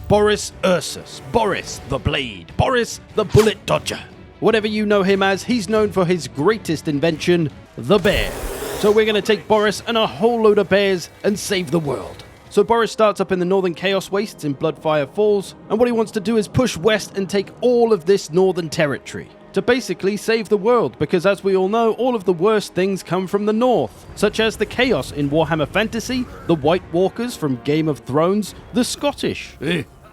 Boris Ursus, Boris the Blade, Boris the Bullet Dodger. Whatever you know him as, he's known for his greatest invention, the bear. So we're going to take Boris and a whole load of bears and save the world. So Boris starts up in the northern Chaos Wastes in Bloodfire Falls, and what he wants to do is push west and take all of this northern territory to basically save the world, because as we all know, all of the worst things come from the north, such as the Chaos in Warhammer Fantasy, the White Walkers from Game of Thrones, the Scottish,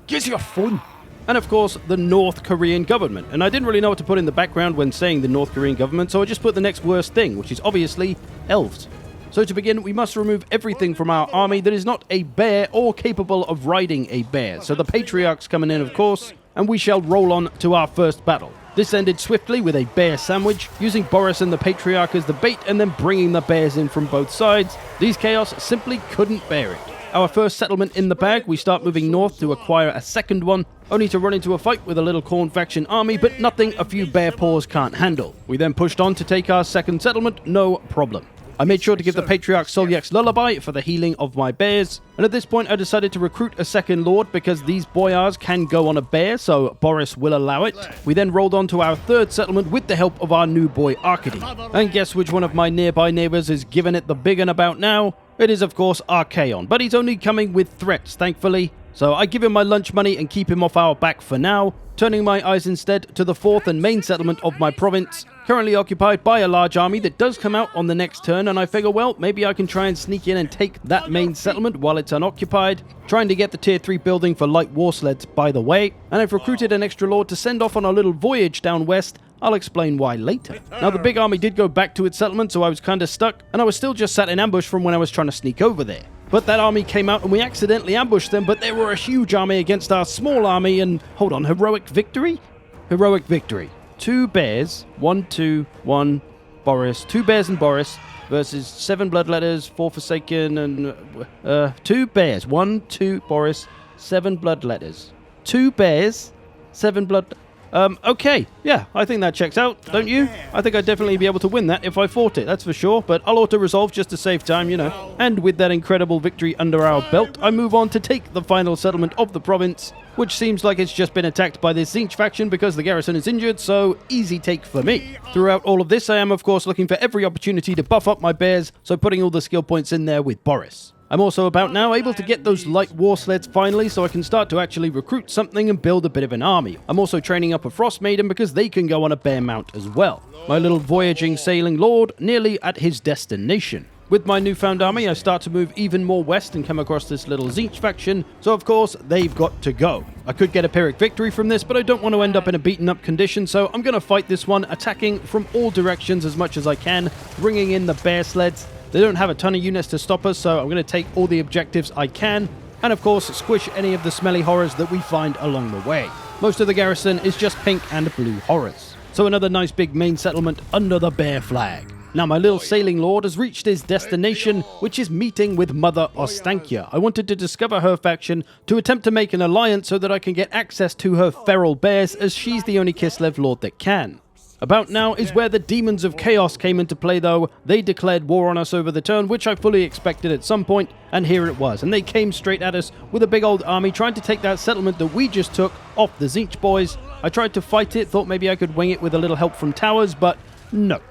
Get your phone. and of course the North Korean government. And I didn't really know what to put in the background when saying the North Korean government, so I just put the next worst thing, which is obviously Elves. So to begin, we must remove everything from our army that is not a bear or capable of riding a bear. So the Patriarchs coming in, of course, and we shall roll on to our first battle. This ended swiftly with a bear sandwich, using Boris and the Patriarch as the bait and then bringing the bears in from both sides. These Chaos simply couldn't bear it. Our first settlement in the bag, we start moving north to acquire a second one, only to run into a fight with a little Khorne faction army, but nothing a few bear paws can't handle. We then pushed on to take our second settlement, no problem. I made sure to give the Patriarch Solyak's lullaby for the healing of my bears, and at this point I decided to recruit a second lord because these boyars can go on a bear, so Boris will allow it. We then rolled on to our third settlement with the help of our new boy Arcady. And guess which one of my nearby neighbors is giving it the big un about now? It is of course Archaon, but he's only coming with threats, thankfully. So I give him my lunch money and keep him off our back for now, turning my eyes instead to the fourth and main settlement of my province, currently occupied by a large army that does come out on the next turn, and I figure, well, maybe I can try and sneak in and take that main settlement while it's unoccupied, trying to get the tier 3 building for light war sleds, by the way, and I've recruited an extra lord to send off on a little voyage down west. I'll explain why later. Now, the big army did go back to its settlement, so I was kind of stuck, and I was still just sat in ambush from when I was trying to sneak over there. But that army came out and we accidentally ambushed them, but they were a huge army against our small army, and hold on, heroic victory? Heroic victory. 2 bears, 1, 2, 1, Boris, 2 bears and Boris versus 7 bloodletters, 4 Forsaken, and 2 bears, 1, 2, Boris, 7 bloodletters. 2 bears, 7 blood... okay, yeah, I think that checks out, don't you? I think I'd definitely be able to win that if I fought it, that's for sure, but I'll auto-resolve just to save time, you know. And with that incredible victory under our belt, I move on to take the final settlement of the province, which seems like it's just been attacked by this Tzeentch faction because the garrison is injured, so easy take for me. Throughout all of this, I am of course looking for every opportunity to buff up my bears, so putting all the skill points in there with Boris. I'm also about now able to get those light war sleds finally, so I can start to actually recruit something and build a bit of an army. I'm also training up a Frost Maiden because they can go on a bear mount as well. My little voyaging sailing lord nearly at his destination. With my newfound army, I start to move even more west and come across this little Tzeentch faction, so of course, they've got to go. I could get a Pyrrhic victory from this, but I don't want to end up in a beaten up condition, so I'm going to fight this one, attacking from all directions as much as I can, bringing in the bear sleds. They don't have a ton of units to stop us, so I'm going to take all the objectives I can, and of course squish any of the smelly horrors that we find along the way. Most of the garrison is just pink and blue horrors. So another nice big main settlement under the bear flag. Now my little sailing lord has reached his destination, which is meeting with Mother Ostankia. I wanted to discover her faction to attempt to make an alliance so that I can get access to her feral bears, as she's the only Kislev lord that can. About now is where the Demons of Chaos came into play though. They declared war on us over the turn, which I fully expected at some point, and here it was. And they came straight at us with a big old army trying to take that settlement that we just took off the Tzeentch boys. I tried to fight it, thought maybe I could wing it with a little help from towers, but no.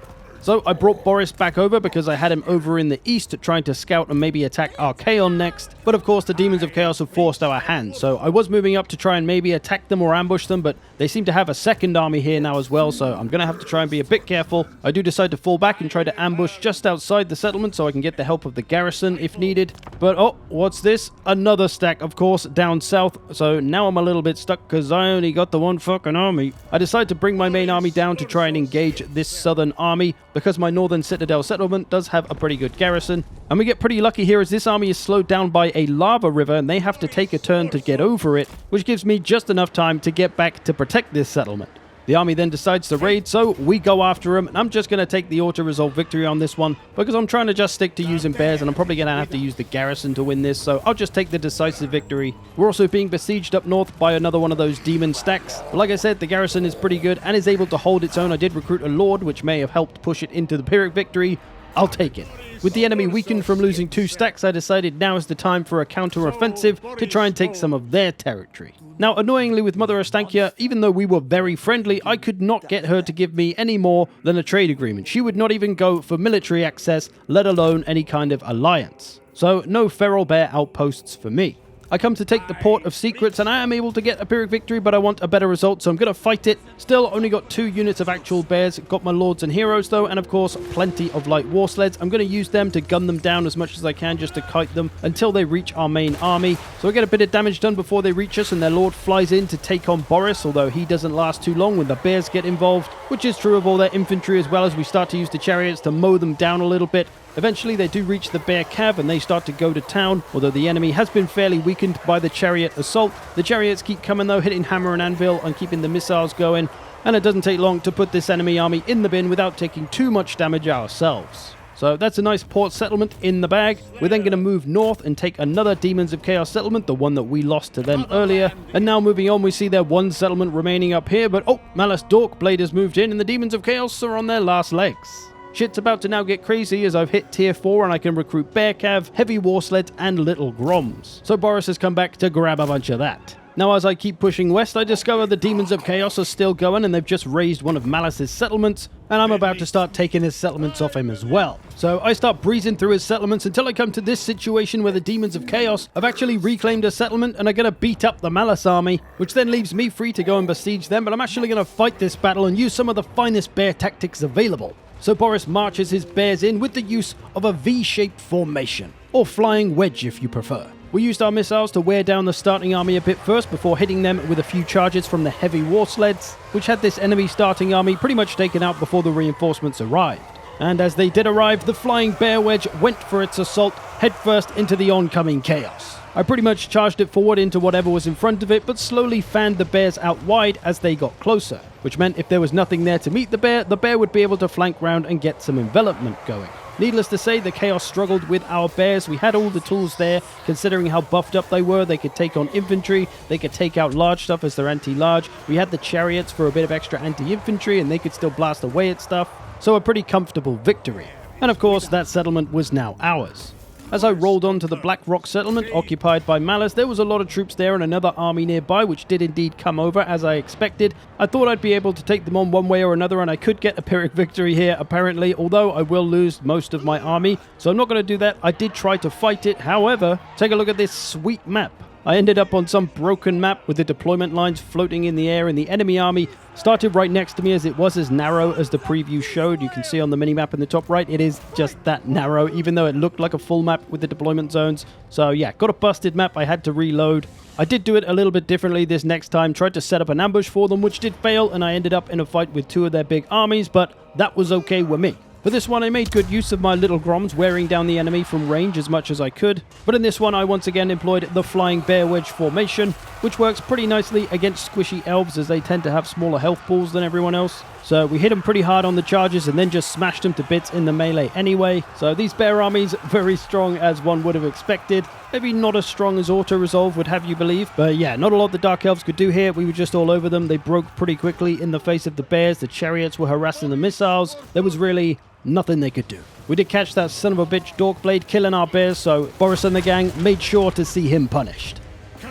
So I brought Boris back over because I had him over in the east trying to scout and maybe attack Archaon next. But of course the Demons of Chaos have forced our hand, so I was moving up to try and maybe attack them or ambush them, but they seem to have a second army here now as well, so I'm going to have to try and be a bit careful. I do decide to fall back and try to ambush just outside the settlement so I can get the help of the garrison if needed. But oh, what's this? Another stack, of course, down south, so now I'm a little bit stuck because I only got the one fucking army. I decide to bring my main army down to try and engage this southern army, because my northern citadel settlement does have a pretty good garrison. And we get pretty lucky here as this army is slowed down by a lava river and they have to take a turn to get over it, which gives me just enough time to get back to protect this settlement. The army then decides to raid, so we go after them, and I'm just going to take the auto-resolve victory on this one, because I'm trying to just stick to using bears, and I'm probably going to have to use the garrison to win this, so I'll just take the decisive victory. We're also being besieged up north by another one of those demon stacks, but like I said, the garrison is pretty good, and is able to hold its own. I did recruit a lord, which may have helped push it into the Pyrrhic victory. I'll take it. With the enemy weakened from losing 2 stacks, I decided now is the time for a counter-offensive to try and take some of their territory. Now, annoyingly with Mother Ostankya, even though we were very friendly, I could not get her to give me any more than a trade agreement. She would not even go for military access, let alone any kind of alliance. So, no feral bear outposts for me. I come to take the Port of Secrets, and I am able to get a Pyrrhic victory, but I want a better result, so I'm going to fight it. Still, only got 2 units of actual bears. Got my lords and heroes, though, and of course, plenty of light war sleds. I'm going to use them to gun them down as much as I can, just to kite them until they reach our main army. So I get a bit of damage done before they reach us, and their lord flies in to take on Boris, although he doesn't last too long when the bears get involved, which is true of all their infantry as well, as we start to use the chariots to mow them down a little bit. Eventually they do reach the bear cav and they start to go to town, although the enemy has been fairly weakened by the chariot assault. The chariots keep coming though, hitting hammer and anvil and keeping the missiles going, and it doesn't take long to put this enemy army in the bin without taking too much damage ourselves. So that's a nice port settlement in the bag. We're then going to move north and take another Demons of Chaos settlement, the one that we lost to them earlier. And now moving on, we see their 1 settlement remaining up here, but oh, Malus Dorkblade has moved in and the Demons of Chaos are on their last legs. Shit's about to now get crazy as I've hit tier 4 and I can recruit Bear Cav, Heavy War Sleds, and Little Groms. So Boris has come back to grab a bunch of that. Now as I keep pushing west, I discover the Demons of Chaos are still going and they've just raised one of Malus's settlements, and I'm about to start taking his settlements off him as well. So I start breezing through his settlements until I come to this situation where the Demons of Chaos have actually reclaimed a settlement and are going to beat up the Malus army, which then leaves me free to go and besiege them, but I'm actually going to fight this battle and use some of the finest bear tactics available. So Boris marches his bears in with the use of a V-shaped formation, or flying wedge if you prefer. We used our missiles to wear down the starting army a bit first before hitting them with a few charges from the heavy war sleds, which had this enemy starting army pretty much taken out before the reinforcements arrived. And as they did arrive, the flying bear wedge went for its assault headfirst into the oncoming chaos. I pretty much charged it forward into whatever was in front of it, but slowly fanned the bears out wide as they got closer, which meant if there was nothing there to meet the bear would be able to flank round and get some envelopment going. Needless to say, the Chaos struggled with our bears. We had all the tools there, considering how buffed up they were. They could take on infantry, they could take out large stuff as they're anti-large. We had the chariots for a bit of extra anti-infantry, and they could still blast away at stuff. So a pretty comfortable victory. And of course, that settlement was now ours. As I rolled on to the Black Rock settlement occupied by Malus, there was a lot of troops there and another army nearby, which did indeed come over as I expected. I thought I'd be able to take them on one way or another, and I could get a Pyrrhic victory here apparently, although I will lose most of my army, so I'm not going to do that. I did try to fight it, however, take a look at this sweet map. I ended up on some broken map with the deployment lines floating in the air, and the enemy army started right next to me as it was as narrow as the preview showed. You can see on the minimap in the top right, it is just that narrow, even though it looked like a full map with the deployment zones. So yeah, got a busted map. I had to reload. I did do it a little bit differently this next time, tried to set up an ambush for them, which did fail, and I ended up in a fight with 2 of their big armies, but that was okay with me. For this one, I made good use of my little groms, wearing down the enemy from range as much as I could. But in this one, I once again employed the flying bear wedge formation, which works pretty nicely against squishy elves as they tend to have smaller health pools than everyone else. So we hit them pretty hard on the charges and then just smashed them to bits in the melee anyway. So these bear armies, very strong as one would have expected. Maybe not as strong as auto-resolve would have you believe. But yeah, not a lot the Dark Elves could do here. We were just all over them. They broke pretty quickly in the face of the bears. The chariots were harassing the missiles. There was really nothing they could do. We did catch that son of a bitch Dorkblade killing our bears, so Boris and the gang made sure to see him punished.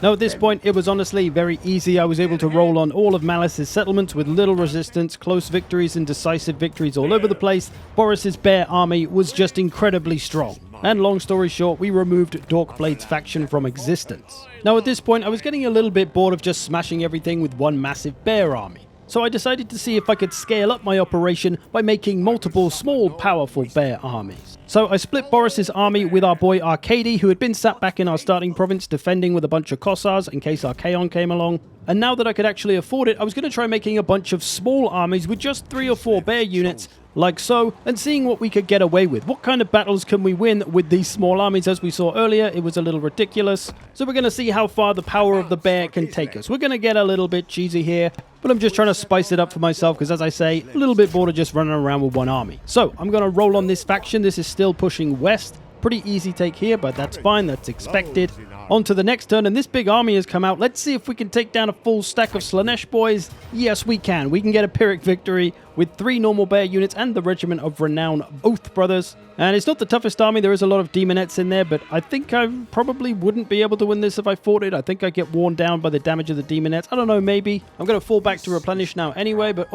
Now at this point it was honestly very easy. I was able to roll on all of Malus's settlements with little resistance, close victories and decisive victories all over the place. Boris's bear army was just incredibly strong. And long story short, we removed Dorkblade's faction from existence. Now at this point I was getting a little bit bored of just smashing everything with one massive bear army. So I decided to see if I could scale up my operation by making multiple small, powerful bear armies. So I split Boris's army with our boy Arcady, who had been sat back in our starting province defending with a bunch of Kossars in case Archaon came along. And now that I could actually afford it, I was going to try making a bunch of small armies with just 3 or 4 bear units, like so, and seeing what we could get away with. What kind of battles can we win with these small armies? As we saw earlier, it was a little ridiculous. So we're going to see how far the power of the bear can take us. We're going to get a little bit cheesy here, but I'm just trying to spice it up for myself because, as I say, a little bit bored of just running around with one army. So I'm going to roll on this faction. This is still pushing west. Pretty easy take here, but that's fine. That's expected. On to the next turn, and this big army has come out. Let's see if we can take down a full stack of Slanesh boys. Yes, we can. We can get a Pyrrhic victory with 3 normal bear units and the regiment of renowned Oath Brothers. And it's not the toughest army. There is a lot of demonettes in there, but I think I probably wouldn't be able to win this if I fought it. I think I get worn down by the damage of the demonettes. I don't know, maybe. I'm going to fall back to replenish now anyway, but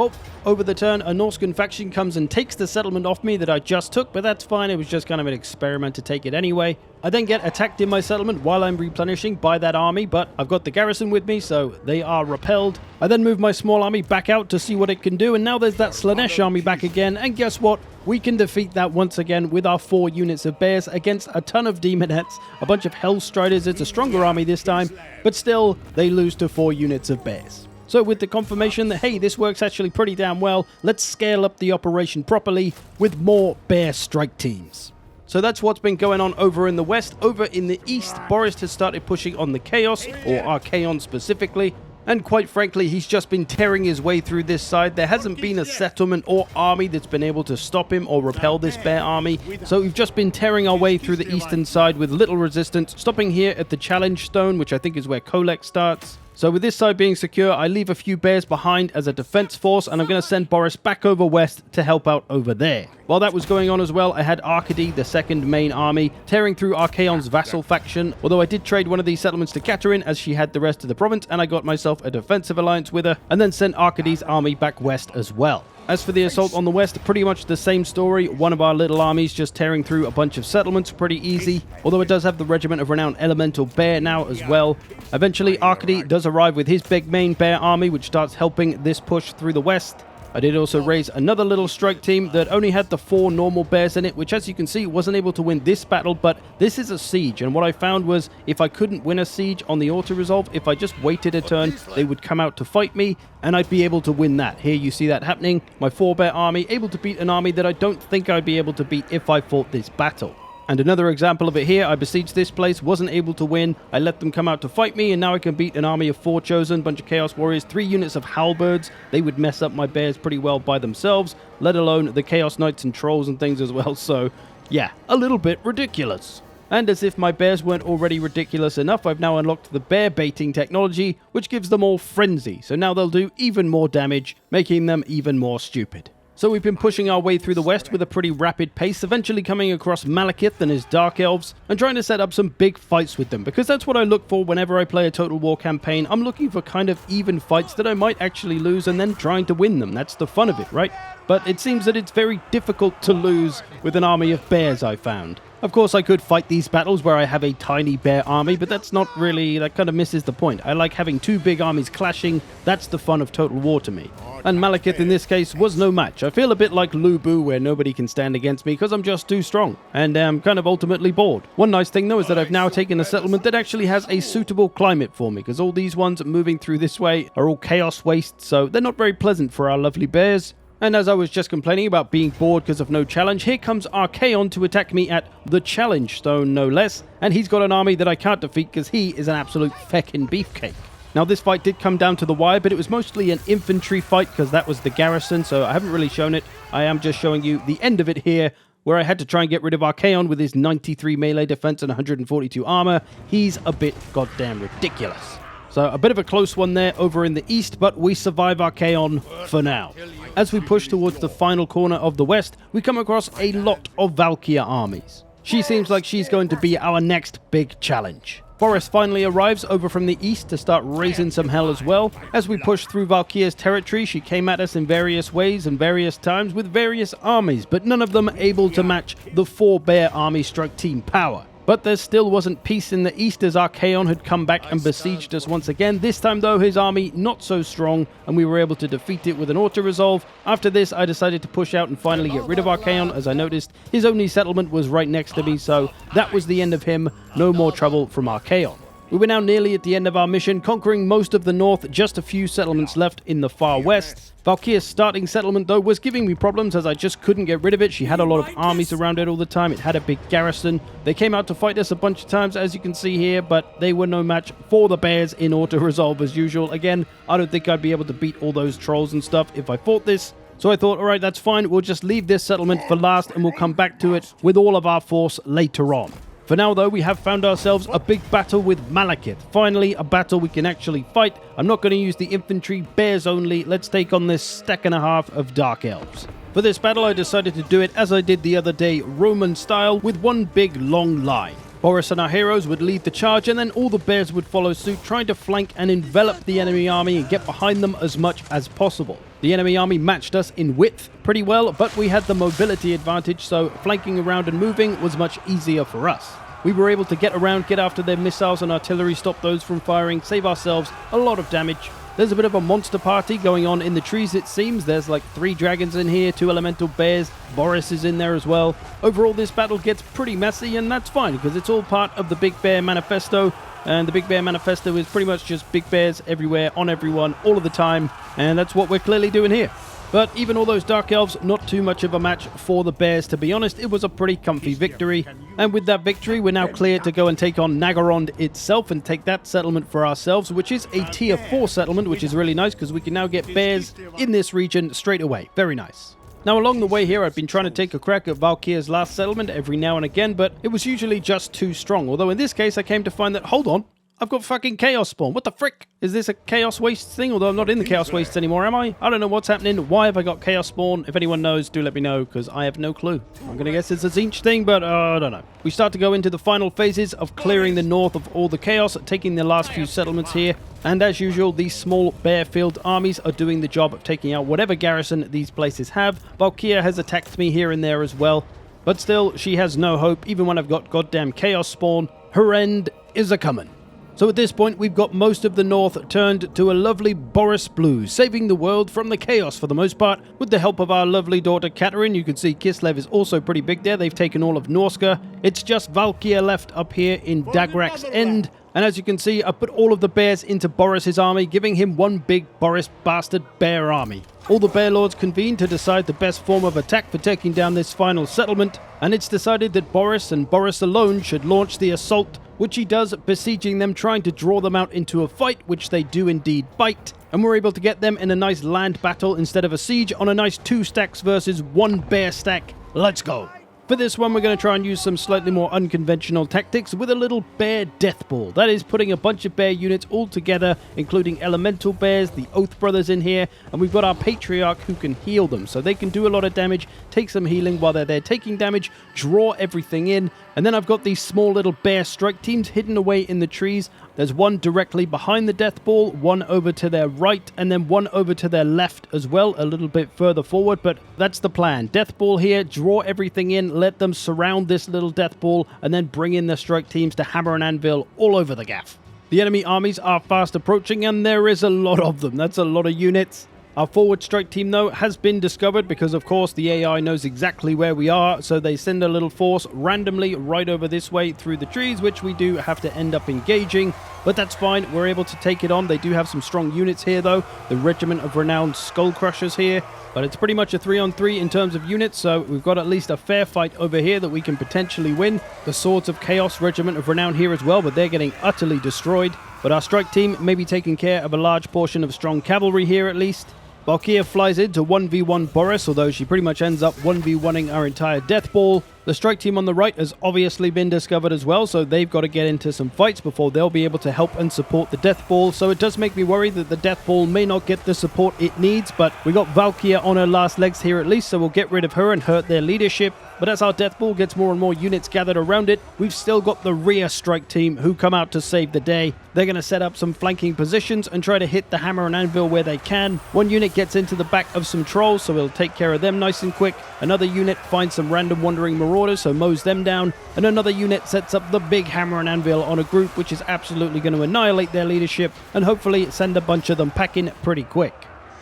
over the turn, a Norscan faction comes and takes the settlement off me that I just took, but that's fine. It was just kind of an experiment to take it anyway. I then get attacked in my settlement while I'm replenishing by that army, but I've got the garrison with me, so they are repelled. I then move my small army back out to see what it can do, and now there's that Slanesh army back again, and guess what? We can defeat that once again with our 4 units of bears against a ton of demonettes, a bunch of Hellstriders. It's a stronger army this time, but still, they lose to 4 units of bears. So with the confirmation that, hey, this works actually pretty damn well, let's scale up the operation properly with more bear strike teams. So that's what's been going on over in the west. Over in the east, Boris has started pushing on the Chaos, or Archaon specifically. And quite frankly, he's just been tearing his way through this side. There hasn't been a settlement or army that's been able to stop him or repel this bear army. So we've just been tearing our way through the eastern side with little resistance, stopping here at the Challenge Stone, which I think is where Kolek starts. So with this side being secure, I leave a few bears behind as a defense force, and I'm going to send Boris back over west to help out over there. While that was going on as well, I had Arcady, the second main army, tearing through Archaon's vassal faction, although I did trade one of these settlements to Katerin as she had the rest of the province, and I got myself a defensive alliance with her, and then sent Arcady's army back west as well. As for the assault on the west, pretty much the same story. One of our little armies just tearing through a bunch of settlements, pretty easy. Although it does have the regiment of renowned elemental bear now as well. Eventually, Arcady does arrive with his big main bear army, which starts helping this push through the west. I did also raise another little strike team that only had the 4 normal bears in it, which as you can see wasn't able to win this battle, but this is a siege, and what I found was if I couldn't win a siege on the auto-resolve, if I just waited a turn, they would come out to fight me, and I'd be able to win that. Here you see that happening. My 4-bear army able to beat an army that I don't think I'd be able to beat if I fought this battle. And another example of it here, I besieged this place, wasn't able to win. I let them come out to fight me, and now I can beat an army of 4 chosen, bunch of Chaos Warriors, 3 units of Halberds. They would mess up my bears pretty well by themselves, let alone the Chaos Knights and Trolls and things as well. So, yeah, a little bit ridiculous. And as if my bears weren't already ridiculous enough, I've now unlocked the bear baiting technology, which gives them all frenzy. So now they'll do even more damage, making them even more stupid. So we've been pushing our way through the west with a pretty rapid pace, eventually coming across Malakith and his Dark Elves, and trying to set up some big fights with them, because that's what I look for whenever I play a Total War campaign. I'm looking for kind of even fights that I might actually lose and then trying to win them. That's the fun of it, right? But it seems that it's very difficult to lose with an army of bears, I found. Of course, I could fight these battles where I have a tiny bear army, but that's not really, that kind of misses the point. I like having 2 big armies clashing. That's the fun of Total War to me. And Malakith in this case was no match. I feel a bit like Lubu, where nobody can stand against me because I'm just too strong, and I'm kind of ultimately bored. One nice thing though is that I've now taken a settlement that actually has a suitable climate for me, because all these ones moving through this way are all chaos wastes, so they're not very pleasant for our lovely bears. And as I was just complaining about being bored because of no challenge, here comes Archaon to attack me at the Challenge Stone, no less. And he's got an army that I can't defeat because he is an absolute feckin' beefcake. Now this fight did come down to the wire, but it was mostly an infantry fight because that was the garrison, so I haven't really shown it. I am just showing you the end of it here, where I had to try and get rid of Archaon with his 93 melee defense and 142 armor. He's a bit goddamn ridiculous. So a bit of a close one there over in the east, but we survive Archaon for now. As we push towards the final corner of the west, we come across a lot of Valkyr armies. She seems like she's going to be our next big challenge. Boris finally arrives over from the east to start raising some hell as well. As we push through Valkyr's territory, she came at us in various ways and various times with various armies, but none of them able to match the 4-bear army strike team power. But there still wasn't peace in the east as Archaon had come back and besieged us once again. This time though, his army not so strong, and we were able to defeat it with an auto-resolve. After this, I decided to push out and finally get rid of Archaon, as I noticed his only settlement was right next to me, so that was the end of him. No more trouble from Archaon. We were now nearly at the end of our mission, conquering most of the north, just a few settlements left in the far west. Valkyr's starting settlement, though, was giving me problems as I just couldn't get rid of it. She had a lot of armies around it all the time. It had a big garrison. They came out to fight us a bunch of times, as you can see here, but they were no match for the bears in auto-resolve as usual. Again, I don't think I'd be able to beat all those trolls and stuff if I fought this. So I thought, alright, that's fine. We'll just leave this settlement for last, and we'll come back to it with all of our force later on. For now, though, we have found ourselves a big battle with Malaki. Finally, a battle we can actually fight. I'm not going to use the infantry, bears only. Let's take on this stack and a half of Dark Elves. For this battle, I decided to do it as I did the other day, Roman style, with one big long line. Boris and our heroes would lead the charge, and then all the bears would follow suit, trying to flank and envelop the enemy army and get behind them as much as possible. The enemy army matched us in width pretty well, but we had the mobility advantage, so flanking around and moving was much easier for us. We were able to get around, get after their missiles and artillery, stop those from firing, save ourselves a lot of damage. There's a bit of a monster party going on in the trees, it seems. There's like 3 dragons in here, 2 elemental bears, Boris is in there as well. Overall, this battle gets pretty messy, and that's fine, because it's all part of the Big Bear Manifesto. And the Big Bear Manifesto is pretty much just big bears everywhere, on everyone, all of the time. And that's what we're clearly doing here. But even all those Dark Elves, not too much of a match for the bears, to be honest. It was a pretty comfy victory. And with that victory, we're now cleared to go and take on Nagar itself and take that settlement for ourselves, which is a tier 4 settlement, which is really nice because we can now get bears in this region straight away. Very nice. Now, along the way here, I've been trying to take a crack at Valkyr's last settlement every now and again, but it was usually just too strong. Although in this case, I came to find that, hold on, I've got fucking Chaos Spawn. What the frick? Is this a Chaos Wastes thing? Although I'm not in the Chaos Wastes anymore, am I? I don't know what's happening. Why have I got Chaos Spawn? If anyone knows, do let me know, because I have no clue. I'm going to guess it's a Zinch thing, but I don't know. We start to go into the final phases of clearing the north of all the chaos, taking the last few settlements here. And as usual, these small bear-filled armies are doing the job of taking out whatever garrison these places have. Valkyr has attacked me here and there as well. But still, she has no hope, even when I've got goddamn Chaos Spawn. Her end is a-coming. So at this point, we've got most of the north turned to a lovely Boris blue, saving the world from the chaos for the most part, with the help of our lovely daughter Catherine. You can see Kislev is also pretty big there. They've taken all of Norska. It's just Valkyr left up here in Dagrak's end. And as you can see, I put all of the bears into Boris's army, giving him one big Boris bastard bear army. All the bear lords convene to decide the best form of attack for taking down this final settlement, and it's decided that Boris and Boris alone should launch the assault, which he does, besieging them, trying to draw them out into a fight, which they do indeed bite. And we're able to get them in a nice land battle instead of a siege on a nice 2 stacks versus 1 bear stack. Let's go. For this one, we're going to try and use some slightly more unconventional tactics with a little bear death ball. That is putting a bunch of bear units all together, including elemental bears, the Oath Brothers in here, and we've got our Patriarch who can heal them. So they can do a lot of damage, take some healing while they're there taking damage, draw everything in. And then I've got these small little bear strike teams hidden away in the trees. There's one directly behind the death ball, one over to their right, and then one over to their left as well, a little bit further forward, but that's the plan. Death ball here, draw everything in, let them surround this little death ball, and then bring in the strike teams to hammer and anvil all over the gaff. The enemy armies are fast approaching, and there is a lot of them. That's a lot of units. Our forward strike team, though, has been discovered because, of course, the AI knows exactly where we are, so they send a little force randomly right over this way through the trees, which we do have to end up engaging, but that's fine. We're able to take it on. They do have some strong units here, though. The Regiment of Renowned Skull Crushers here, but it's pretty much a 3-on-3 in terms of units, so we've got at least a fair fight over here that we can potentially win. The Swords of Chaos Regiment of Renown here as well, but they're getting utterly destroyed. But our strike team may be taking care of a large portion of strong cavalry here at least. Valkyr flies into 1v1 Boris, although she pretty much ends up 1v1ing our entire death ball. The strike team on the right has obviously been discovered as well, so they've got to get into some fights before they'll be able to help and support the death ball. So it does make me worry that the death ball may not get the support it needs, but we got Valkyr on her last legs here at least, so we'll get rid of her and hurt their leadership. But as our death ball gets more and more units gathered around it, we've still got the rear strike team who come out to save the day. They're going to set up some flanking positions and try to hit the hammer and anvil where they can. One unit gets into the back of some trolls, so we'll take care of them nice and quick. Another unit finds some random wandering marauders, so mows them down. And another unit sets up the big hammer and anvil on a group, which is absolutely going to annihilate their leadership and hopefully send a bunch of them packing pretty quick.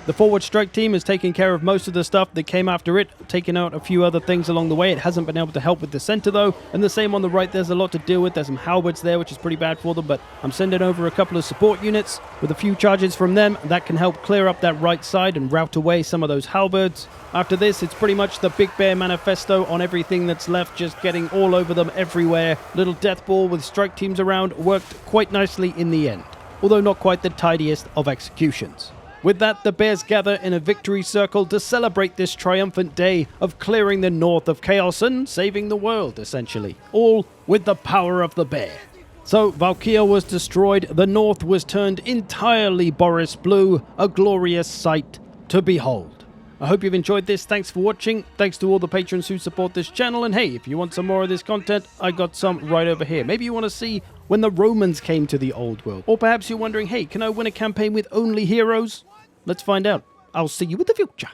The forward strike team is taking care of most of the stuff that came after it, taking out a few other things along the way. It hasn't been able to help with the center though, and the same on the right. There's a lot to deal with. There's some halberds there, which is pretty bad for them, but I'm sending over a couple of support units with a few charges from them. That can help clear up that right side and rout away some of those halberds. After this, it's pretty much the Big Bear Manifesto on everything that's left, just getting all over them everywhere. Little death ball with strike teams around worked quite nicely in the end, although not quite the tidiest of executions. With that, the bears gather in a victory circle to celebrate this triumphant day of clearing the north of chaos and saving the world, essentially. All with the power of the bear. So, Valkyria was destroyed, the north was turned entirely Boris Blue, a glorious sight to behold. I hope you've enjoyed this. Thanks for watching. Thanks to all the patrons who support this channel. And hey, if you want some more of this content, I got some right over here. Maybe you want to see when the Romans came to the old world. Or perhaps you're wondering, hey, can I win a campaign with only heroes? Let's find out. I'll see you in the future.